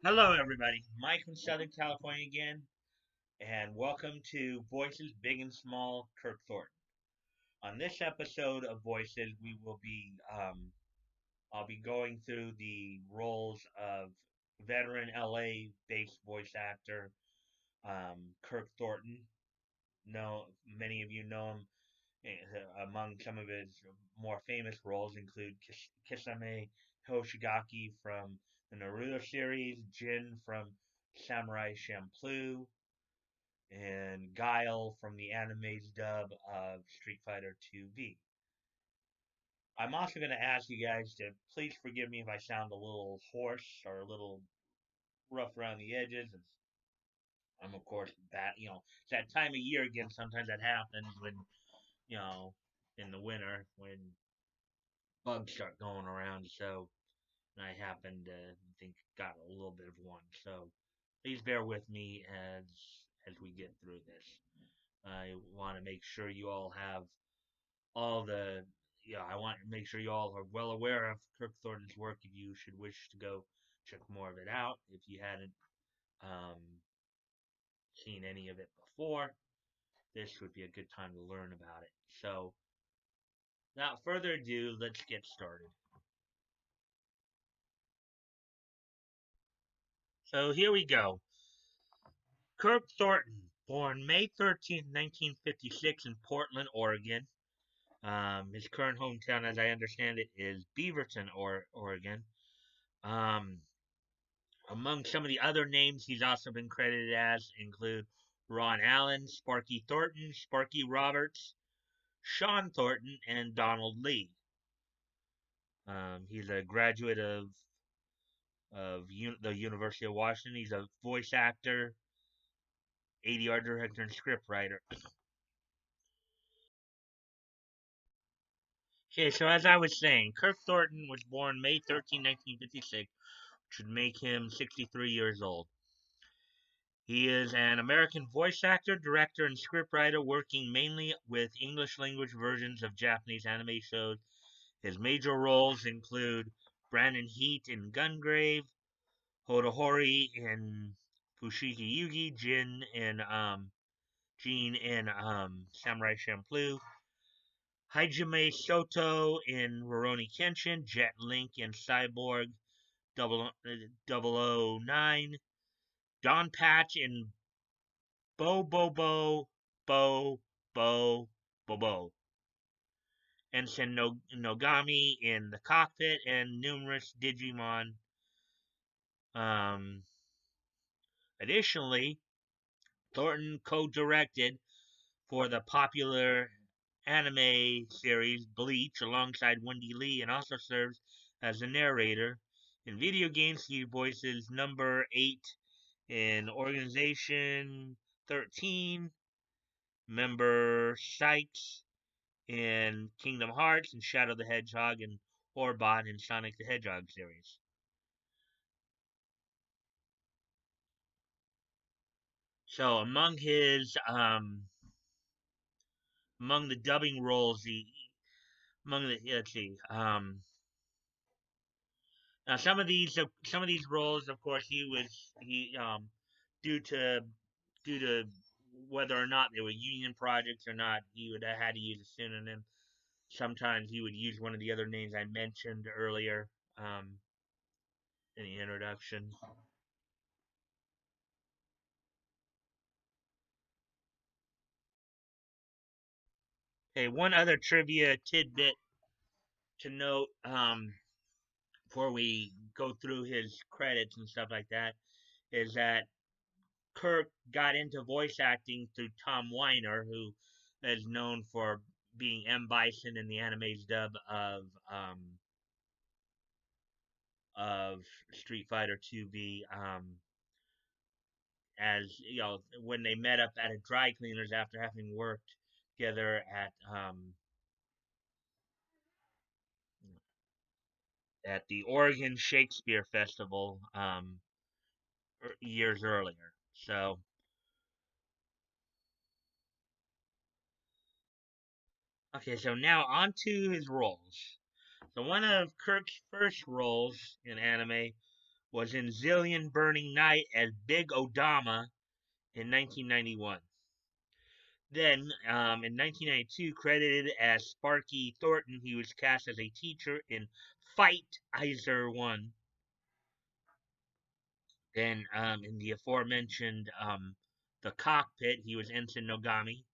Hello, everybody. Mike from Southern California again, and welcome to Voices Big and Small, Kirk Thornton. On this episode of Voices, I'll be going through the roles of veteran LA-based voice actor Kirk Thornton. Many of you know him. Among some of his more famous roles include Kisame Hoshigaki from the Naruto series, Jin from Samurai Champloo, and Guile from the anime's dub of Street Fighter 2V. I'm also going to ask you guys to please forgive me if I sound a little hoarse or a little rough around the edges. I'm, of course, it's that time of year again. Sometimes that happens when, you know, in the winter when bugs start going around. So I happen to think got a little bit of one. So please bear with me as we get through this. I want to make sure you all have all the I want to make sure you all are well aware of Kirk Thornton's work if you should wish to go check more of it out. If you hadn't um, seen any of it before, this would be a good time to learn about it. So, without further ado, let's get started. So, here we go. Kirk Thornton, born May 13th, 1956, in Portland, Oregon. His current hometown, as I understand it, is Beaverton, Oregon. Um, Among some of the other names he's also been credited as include Ron Allen, Sparky Thornton, Sparky Roberts, Sean Thornton, and Donald Lee. He's a graduate of the University of Washington. He's a voice actor, ADR director, and scriptwriter. Okay, so as I was saying, Kirk Thornton was born May 13, 1956, which would make him 63 years old. He is an American voice actor, director, and scriptwriter working mainly with English language versions of Japanese anime shows. His major roles include Brandon Heat in Gungrave, Hodohori in Fushigi Yugi, Jin in Samurai Champloo, Hajime Soto in Rurouni Kenshin, Jet Link in Cyborg 009, Don Patch in Bo Bo Bo Bo Bo Bo Bo. Ensign Nogami in the cockpit, and numerous Digimon. Um, Additionally, Thornton co-directed for the popular anime series Bleach alongside Wendy Lee, and also serves as a narrator. In video games, he voices Number 8 in Organization 13, Member Sykes in Kingdom Hearts, and Shadow the Hedgehog and Orbot in Sonic the Hedgehog series. So among the dubbing roles, among the let's see, now some of these roles, of course, he due to due to whether or not they were union projects or not, he would have had to use a pseudonym. Sometimes he would use one of the other names I mentioned earlier in the introduction. Okay, one other trivia tidbit to note before we go through his credits and stuff like that is that Kirk got into voice acting through Tom Weiner, who is known for being M. Bison in the anime's dub of Street Fighter 2V. As you know, when they met up at a dry cleaners after having worked together at the Oregon Shakespeare Festival years earlier. So, okay, so now on to his roles. So one of Kirk's first roles in anime was in Zillion Burning Night as Big Odama in 1991. Then, in 1992, credited as Sparky Thornton, he was cast as a teacher in Fight Iser 1. Then, in the aforementioned The Cockpit, he was Ensign Nogami,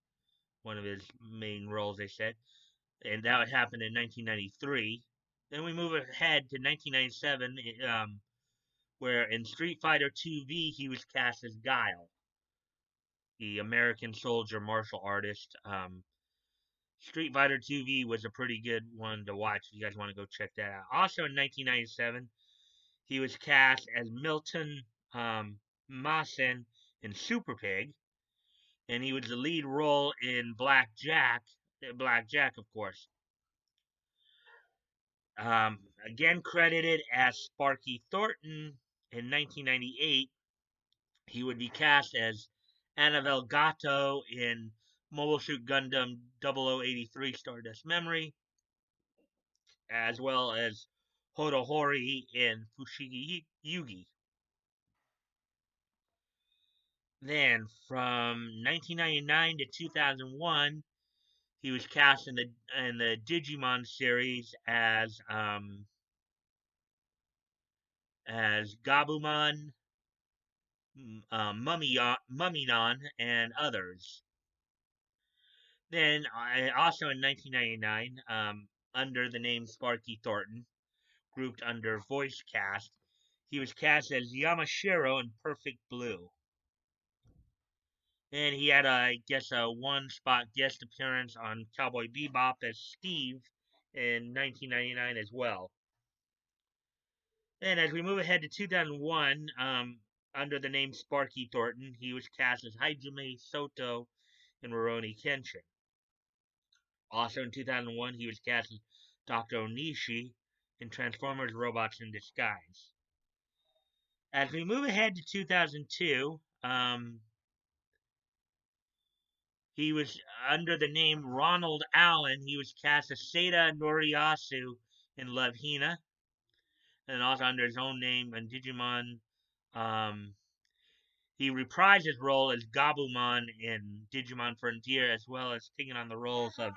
one of his main roles, they said. And that would happen in 1993. Then we move ahead to 1997, where in Street Fighter 2V, he was cast as Guile, the American soldier martial artist. Street Fighter 2V was a pretty good one to watch. If you guys want to go check that out. Also in 1997, he was cast as Milton Mason in Super Pig, and he was the lead role in Black Jack. Black Jack, of course. Again credited as Sparky Thornton in 1998, he would be cast as Annabelle Gato in Mobile Suit Gundam 0083 Stardust Memory, as well as Hodohori in Fushigi Yugi. Then, from 1999 to 2001, he was cast in the Digimon series as Gabumon, Mummynon, and others. Then, also in 1999, under the name Sparky Thornton, grouped under voice cast, he was cast as Yamashiro in Perfect Blue. And he had, I guess, a one-spot guest appearance on Cowboy Bebop as Steve in 1999 as well. And as we move ahead to 2001, under the name Sparky Thornton, he was cast as Hajime Soto in Rurouni Kenshin. Also in 2001, he was cast as Dr. Onishi in Transformers Robots in Disguise. As we move ahead to 2002, he was under the name Ronald Allen. He was cast as Seda Noriyasu in Love Hina, and also under his own name in Digimon. He reprised his role as Gabumon in Digimon Frontier, as well as taking on the roles of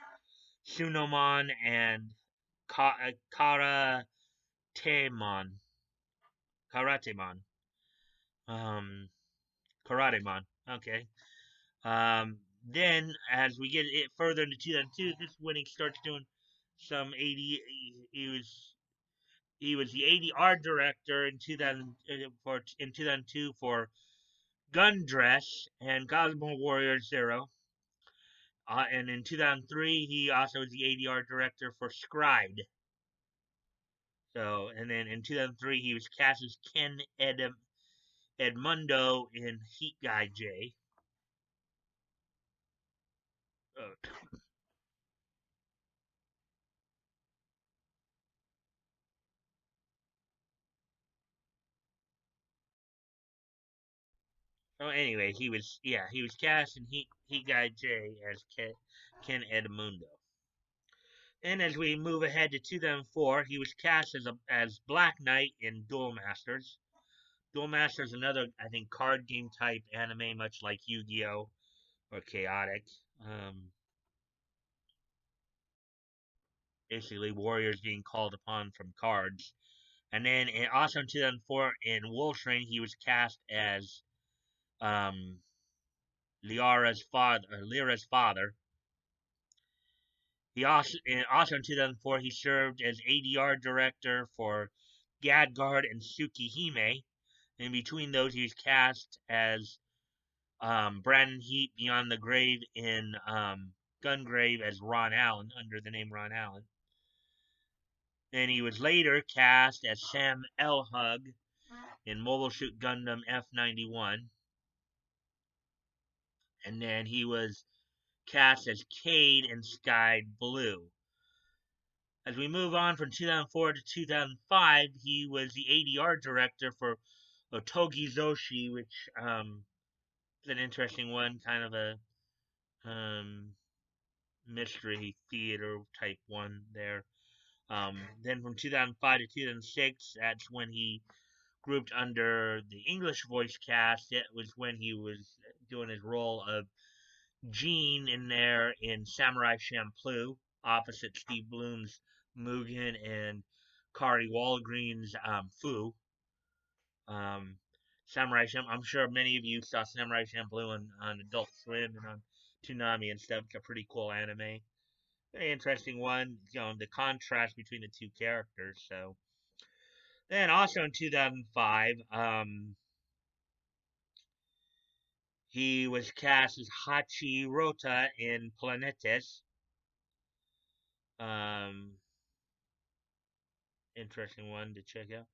Sunomon and Karatemon. Karatemon. Karatemon. Okay. Then, as we get it further into 2002, this is when he starts doing some 80. He was the ADR director in 2002 for Gundress and Cosmo Warrior Zero. And in 2003, he also was the ADR director for Scribed. So, and then in 2003, he was cast as Ken Edmundo in Heat Guy J. So anyway, he was cast in Heat Guy J as Ken Edmundo. And as we move ahead to 2004, he was cast as Black Knight in Duel Masters. Duel Masters is another, I think, card game type anime, much like Yu-Gi-Oh! Or Chaotic. Basically, warriors being called upon from cards. And then also in 2004, in Wolfstrain, he was cast as Lyra's father. He also in 2004 he served as ADR director for Gadgard and Tsukihime. In between those, he was cast as Brandon Heat Beyond the Grave in Gungrave as Ron Allen under the name Ron Allen. Then he was later cast as Sam Elhug in Mobile Suit Gundam F91. And then he was cast as Cade in Sky Blue. As we move on from 2004 to 2005, he was the ADR director for Otogi Zoshi, which is an interesting one, kind of a mystery theater type one there. Then from 2005 to 2006, that's when he grouped under the English voice cast. It was when he was doing his role of Gene in there in Samurai Champloo, opposite Steve Bloom's Mugen and Kari Walgreen's Fu. Um, Samurai Champloo. I'm sure many of you saw Samurai Champloo on Adult Swim and on Toonami and stuff. It's a pretty cool anime. Very interesting one. The contrast between the two characters. So then also in 2005, he was cast as Hachirota in Planetes. Interesting one to check out.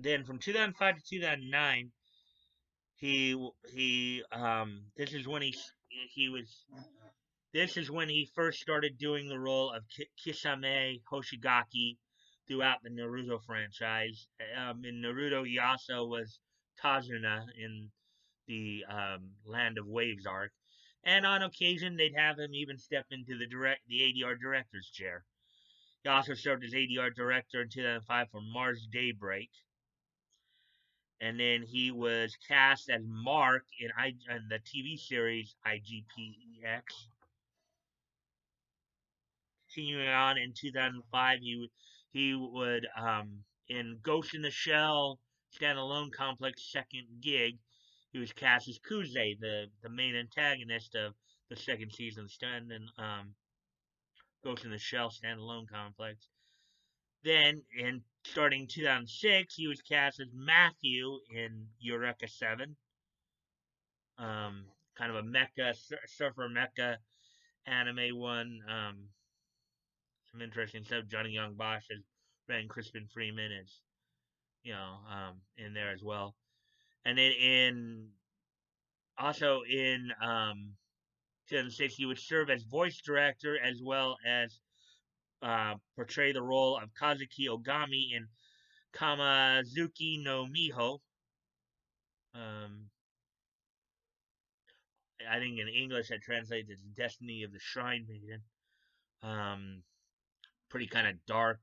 Then from 2005 to 2009, this is when he was this is when he first started doing the role of Kisame Hoshigaki throughout the Naruto franchise. In Naruto, he also was Tazuna in the Land of Waves arc, and on occasion they'd have him even step into the ADR director's chair. He also served as ADR director in 2005 for Mars Daybreak, and then he was cast as Mark in the TV series IGPEX. Continuing on in 2005, he would in Ghost in the Shell standalone complex second gig. He was cast as Kuze, the main antagonist of the second season of Ghost in the Shell standalone complex. Then, in starting 2006, he was cast as Matthew in Eureka 7. Kind of a mecha, surfer mecha anime one. Some interesting stuff. Johnny Young Bosch as Ren Crispin Freeman is, in there as well. And then also in 2006, he would serve as voice director as well as portray the role of Kazuki Ogami in Kamazuki no Miho. I think in English that translates as Destiny of the Shrine Maiden. Pretty kind of dark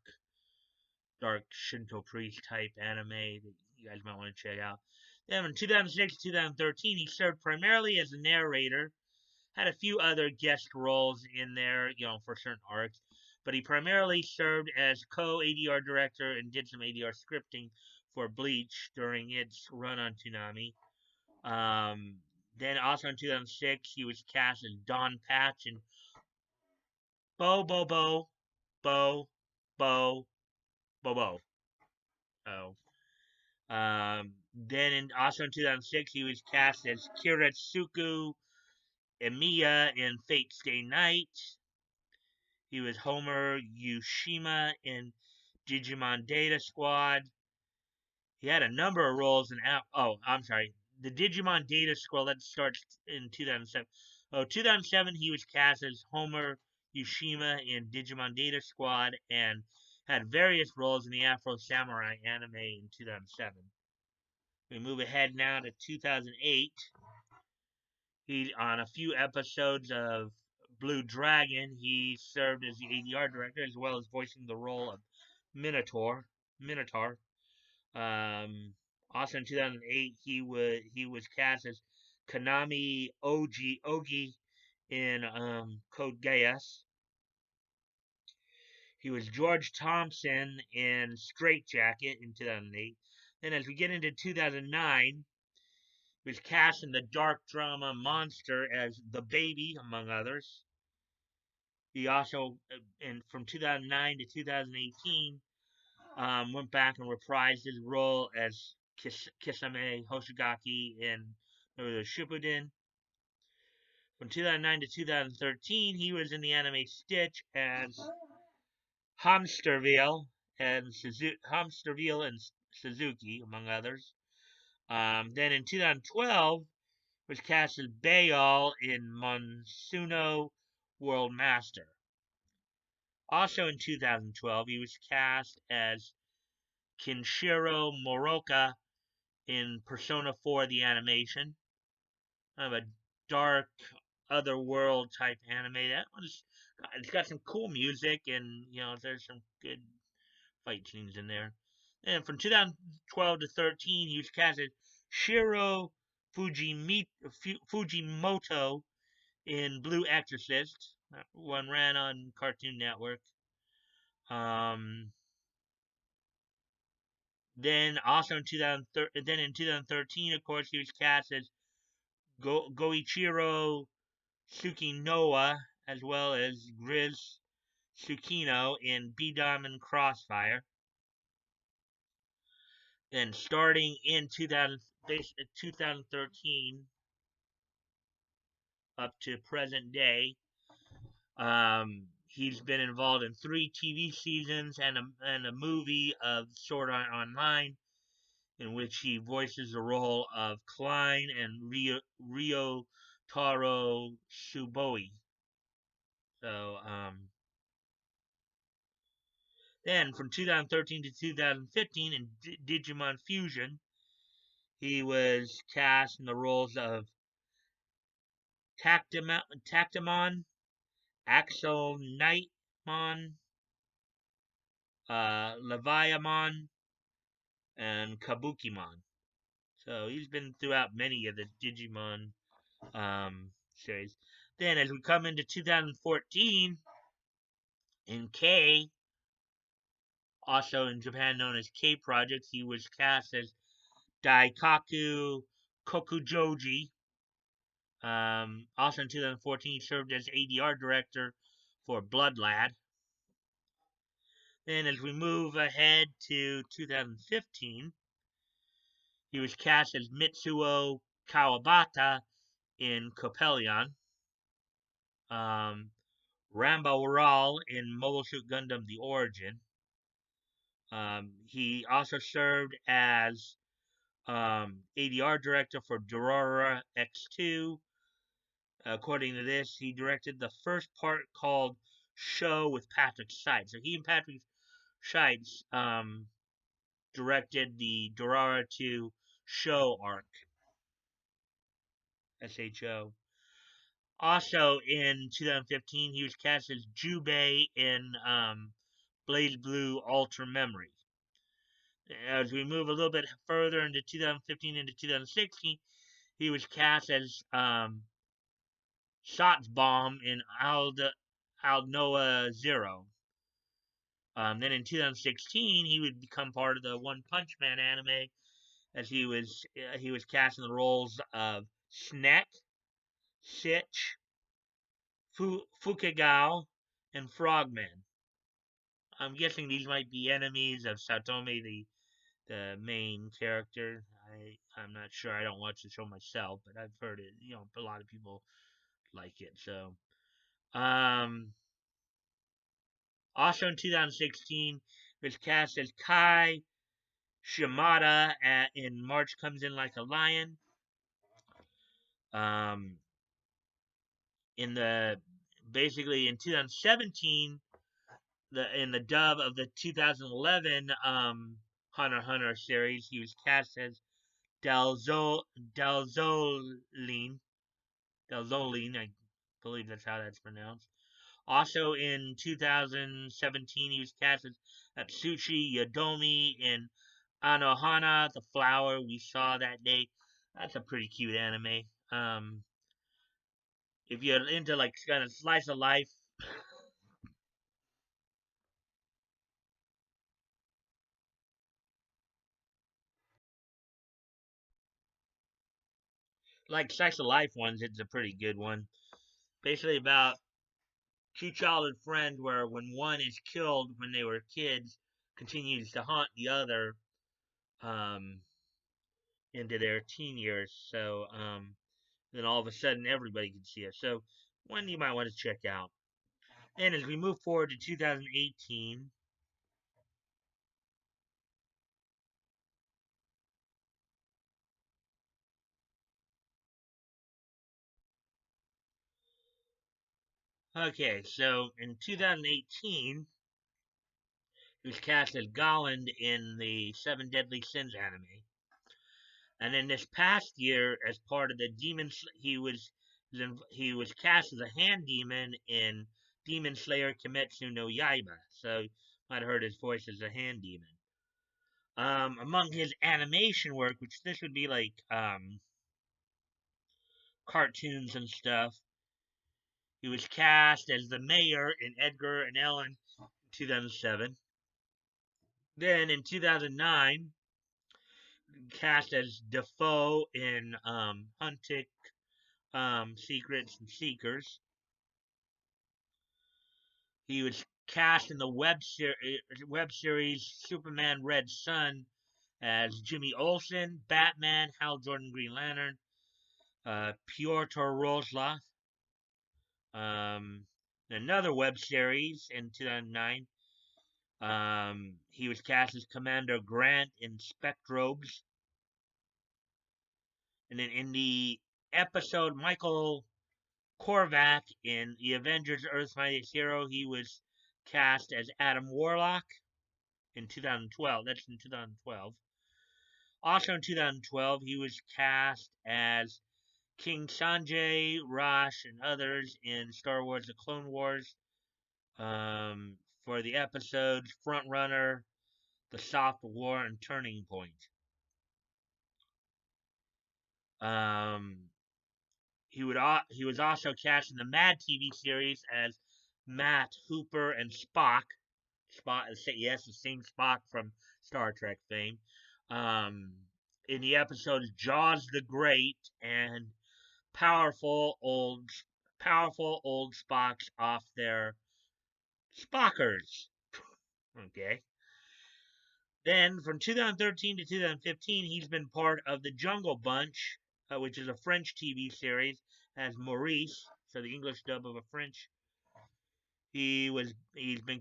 Shinto priest type anime that you guys might want to check out. Then in 2006 2013, he served primarily as a narrator. Had a few other guest roles in there, for certain arcs, but he primarily served as co-ADR director and did some ADR scripting for Bleach during its run on Toonami. Then also in 2006, he was cast as Don Patch in Bo Bo Bo Bo Bo Bo Bo. Oh. Then also in 2006, he was cast as Kiritsugu Emiya in Fate Stay Night. He was Homer Yushima in Digimon Data Squad. He had a number of roles in the Digimon Data Squad that starts in 2007. 2007 he was cast as Homer Yushima in Digimon Data Squad and had various roles in the Afro Samurai anime in 2007. We move ahead now to 2008. He on a few episodes of Blue Dragon, he served as the ADR director as well as voicing the role of Minotaur. Also in 2008, he was cast as Konami Ogi in Code Geass. He was George Thompson in Straight Jacket in 2008. Then as we get into 2009, he was cast in the dark drama Monster as the Baby, among others. He also, from 2009 to 2018, went back and reprised his role as Kisame Hoshigaki in Naruto Shippuden. From 2009 to 2013, he was in the anime Stitch as Hamsterville and Suzuki, among others. Then in 2012, was cast as Bayal in Monsuno World Master. Also in 2012, he was cast as Kinshiro Moroka in Persona 4 the animation. Kind of a dark, otherworld type anime. It's got some cool music and, there's some good fight scenes in there. And from 2012 to 13, he was cast as Shiro Fujimoto in Blue Exorcist. That one ran on Cartoon Network. Um, then also in 2013, of course, he was cast as Goichiro Tsukinoa, as well as Grizz Tsukino in B Diamond Crossfire. Then starting in 2013 up to present day, he's been involved in 3 TV seasons and a movie of Sword Art Online, in which he voices the role of Klein and Rio Taro Suboi. So, then from 2013 to 2015 in Digimon Fusion, he was cast in the roles of Tactimon, Axel Knightmon, Leviamon, and Kabukimon. So he's been throughout many of the Digimon series. Then as we come into 2014, in K, also in Japan known as K Project, he was cast as Daikaku Kokujoji. Also in 2014, he served as ADR director for Blood Lad. Then as we move ahead to 2015, he was cast as Mitsuo Kawabata in Coppelion. Rambo Ral in Mobile Suit Gundam The Origin. He also served as ADR director for Durara X2. According to this, he directed the first part called Show with Patrick Seitz. So he and Patrick Seitz directed the Durara 2 Show arc. SHO. Also in 2015, he was cast as Jubei in Blaze Blue Ultra Memory. As we move a little bit further into 2015 into 2016, he was cast as Shotsbomb in Aldnoah Zero. Then in 2016, he would become part of the One Punch Man anime, as he was cast in the roles of Snek, Sitch, Fukigao, and Frogman. I'm guessing these might be enemies of Satome, the main character. I'm not sure. I don't watch the show myself, but I've heard it. A lot of people like it. So, also in 2016, he was cast as Kai Shimada in March Comes In Like a Lion. In the basically in 2017, in the dub of the 2011 Hunter x Hunter series, he was cast as Delzoline. I believe that's how that's pronounced. Also in 2017, he was cast as Atsushi Yodomi in Anohana, the flower we saw that day. That's a pretty cute anime. If you're into like kind of slice of life, like slice of life ones, it's a pretty good one. Basically about two childhood friends where when one is killed when they were kids, continues to haunt the other um, into their teen years. So then all of a sudden everybody can see it. So one you might want to check out. And as we move forward to 2018, okay, so in 2018, he was cast as Golland in the Seven Deadly Sins anime. And in this past year, as part of the he was cast as a hand demon in Demon Slayer Kimetsu no Yaiba. So you might have heard his voice as a hand demon. Among his animation work, which this would be like cartoons and stuff, he was cast as the mayor in Edgar and Ellen in 2007. Then in 2009, cast as Defoe in Hunted Secrets and Seekers. He was cast in the web series Superman Red Sun as Jimmy Olsen, Batman, Hal Jordan Green Lantern, Piotr Rozla. Another web series in 2009. He was cast as Commander Grant in Spectrobes. And then in the episode Michael Korvac in The Avengers Earth's Mightiest Hero, he was cast as Adam Warlock in 2012. That's in 2012. Also in 2012, he was cast as King Sanjay, Rosh, and others in Star Wars The Clone Wars for the episodes Frontrunner, The Soft War, and Turning Point. He was also cast in the Mad TV series as Matt Hooper and Spock. Yes, the same Spock from Star Trek fame. In the episodes Jaws the Great and powerful old Spocks off their Spockers. Okay. Then from 2013 to 2015, he's been part of the Jungle Bunch, which is a French TV series, as Maurice, so the English dub of a French. He was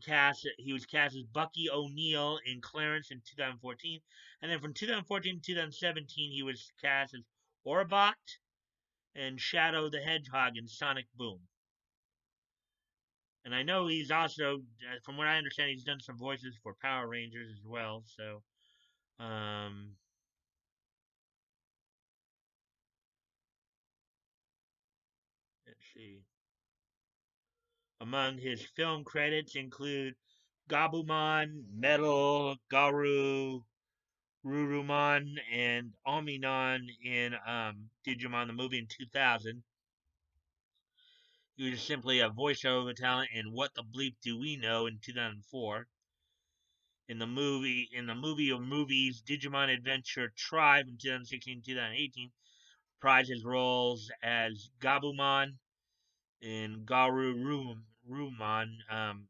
cast as Bucky O'Neill in Clarence in 2014, and then from 2014 to 2017, he was cast as Orbot and Shadow the Hedgehog in Sonic Boom. And I know he's also, from what I understand, he's done some voices for Power Rangers as well. So, let's see. Among his film credits include Gabumon, Metal, Garu, Rurumon, and Ominon in Digimon the movie in 2000. He was simply a voiceover talent in What the Bleep Do We Know in 2004. In the movie of movies Digimon Adventure Tribe in 2016-2018, reprised his roles as Gabumon in Garurumon,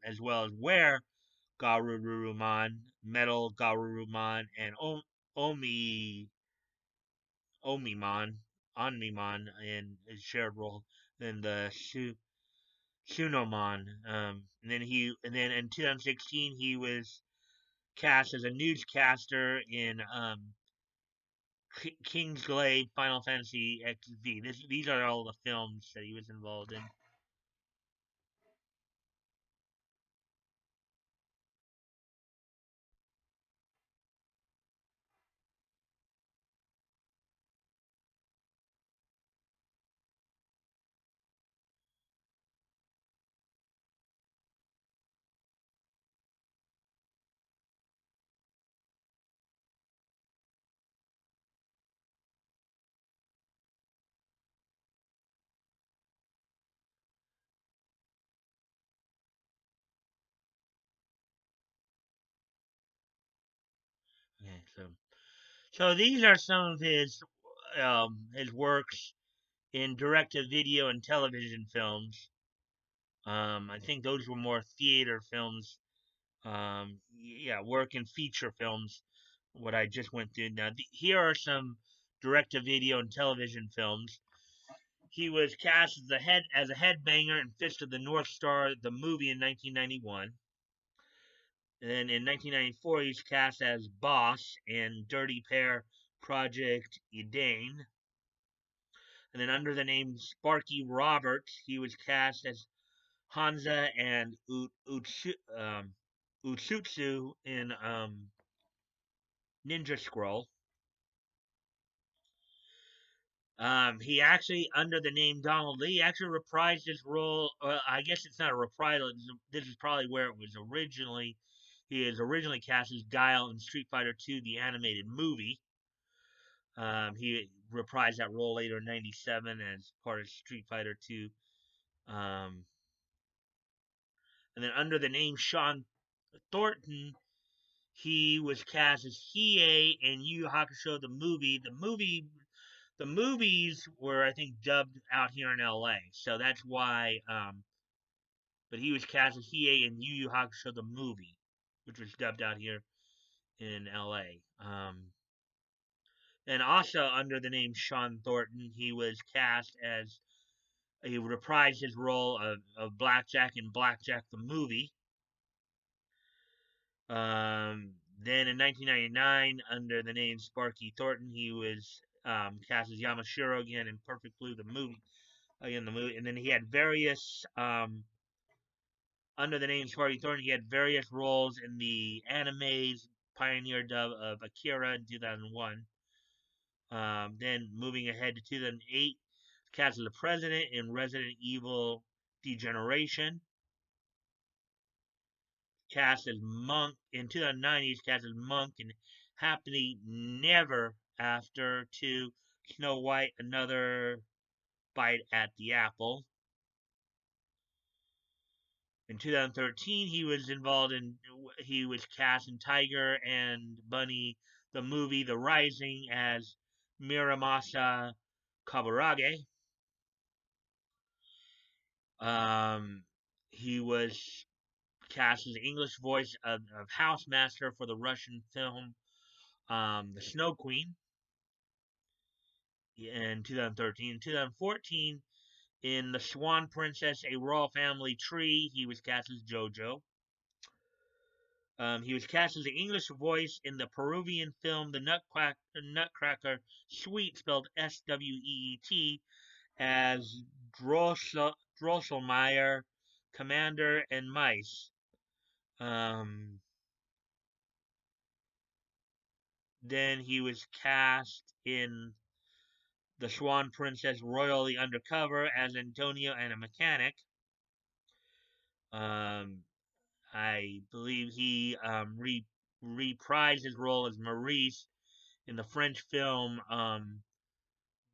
as well as Where Garurumon, Metal Garurumon, and Omimon in his shared role in the Sunomon. And then in 2016 he was cast as a newscaster in Kingsglaive Final Fantasy XV. These are all the films that he was involved in. Okay, so these are some of his works in direct-to-video and television films. I think those were more theater films. Work in feature films. What I just went through. Now, here are some direct-to-video and television films. He was cast as a headbanger in Fist of the North Star, the movie in 1991. And then in 1994, he was cast as Boss in Dirty Pair Project Edane. And then under the name Sparky Roberts, he was cast as Hansa and Utsutsu in Ninja Scroll. He actually, under the name Donald Lee, actually reprised his role. I guess it's not a reprisal. This is probably where it was originally. He is originally cast as Guile in Street Fighter II, the animated movie. He reprised that role later in '97 as part of Street Fighter II. Um, and then under the name Sean Thornton, he was cast as Hiei in Yu Yu Hakusho the movie. The movies were, I think, dubbed out here in LA, so that's why. But he was cast as Hiei in Yu Yu Hakusho the movie, which was dubbed out here in LA. And also under the name Sean Thornton, he was cast as he reprised his role of Blackjack in Blackjack the movie. Then in 1999, under the name Sparky Thornton, he was cast as Yamashiro again in Perfect Blue the movie. Again, the movie, and then he had various under the name Sparky Thornton. He had various roles in the animes pioneer dub of Akira in 2001. Then moving ahead to 2008, cast as the president in Resident Evil Degeneration. Cast as Monk in 2009. He's cast as Monk in Happily Never After to Snow White, Another Bite at the Apple. In 2013, he was cast in Tiger and Bunny, the movie The Rising, as Miramasa Kaburage. He was cast as the English voice of Housemaster for the Russian film The Snow Queen in 2013. In 2014, in The Swan Princess, A Royal Family Tree, he was cast as Jojo. He was cast as the English voice in the Peruvian film The Nutcracker Suite, spelled Sweet, as Drosselmeyer, Commander, and Mice. Then he was cast in The Swan Princess Royally Undercover as Antonio and a mechanic. I believe he reprised his role as Maurice in the French film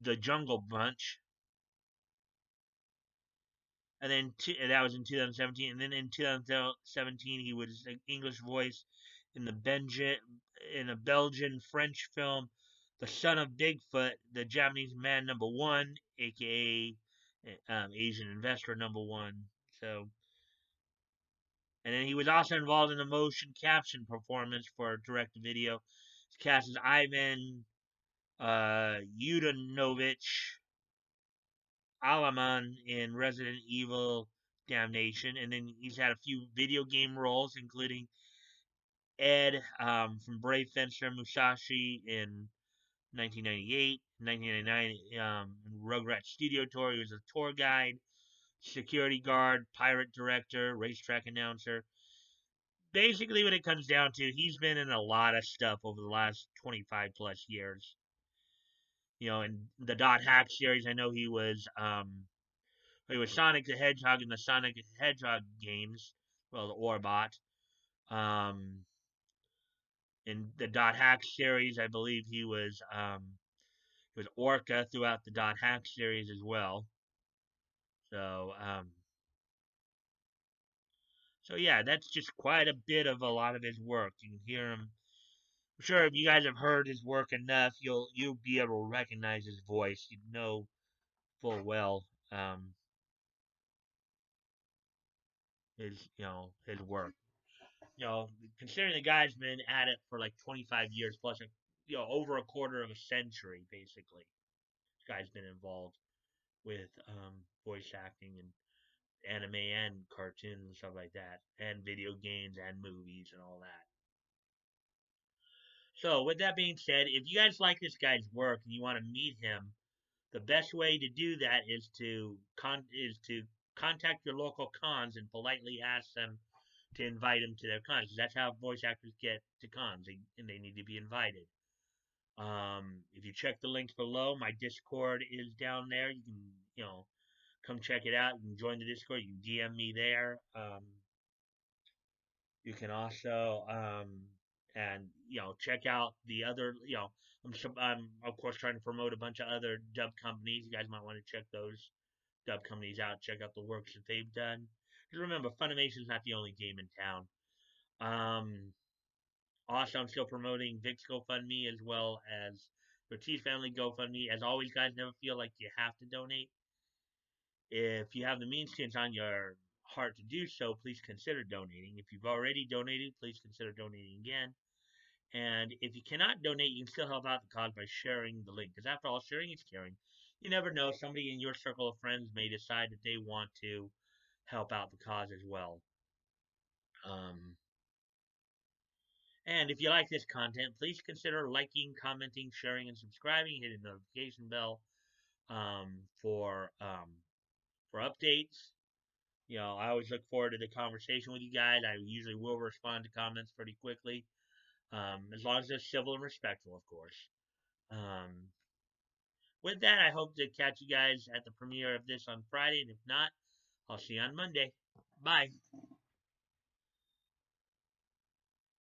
The Jungle Bunch. And then that was in 2017. And then in 2017, he was the English voice in a Belgian French film, The Son of Bigfoot, The Japanese Man Number One, aka Asian Investor Number One. So, and then he was also involved in a motion caption performance for direct-to-video. He's cast as Ivan Yudanovich Alaman in Resident Evil Damnation, and then he's had a few video game roles, including Ed from Brave Fencer Musashi in 1998, 1999, Rugrats Studio Tour. He was a tour guide, security guard, pirate director, racetrack announcer. Basically, what it comes down to, he's been in a lot of stuff over the last 25 plus years. In the Dot Hack series, I know he was Sonic the Hedgehog in the Sonic the Hedgehog games, well, the Orbot. In the Dot Hack series, I believe he was Orca throughout the Dot Hack series as well. So yeah, that's just quite a bit of a lot of his work. You can hear him. I'm sure if you guys have heard his work enough, you'll be able to recognize his voice. You know full well his work. Considering the guy's been at it for like 25 years plus, over a quarter of a century, basically. This guy's been involved with voice acting and anime and cartoons and stuff like that, and video games and movies and all that. So, with that being said, if you guys like this guy's work and you want to meet him, the best way to do that is to contact your local cons and politely ask them to invite him to their cons. 'Cause that's how voice actors get to cons, and they need to be invited. If you check the links below, my Discord is down there. You can, come check it out. You can join the Discord. You can DM me there. You can also and check out the other I'm of course trying to promote a bunch of other dub companies. You guys might want to check those dub companies out. Check out the works that they've done. Just remember, Funimation's not the only game in town. Um, Also, I'm still promoting Vic's GoFundMe as well as Ortiz Family GoFundMe. As always, guys, never feel like you have to donate. If you have the means to, it's on your heart to do so, please consider donating. If you've already donated, please consider donating again. And if you cannot donate, you can still help out the cause by sharing the link. Because after all, sharing is caring. You never know, somebody in your circle of friends may decide that they want to help out the cause as well. Um, and if you like this content, please consider liking, commenting, sharing, and subscribing. Hitting the notification bell um, for um, for updates. I always look forward to the conversation with you guys. I usually will respond to comments pretty quickly, as long as they're civil and respectful, of course. Um, with that, I hope to catch you guys at the premiere of this on Friday, and if not, I'll see you on Monday. Bye.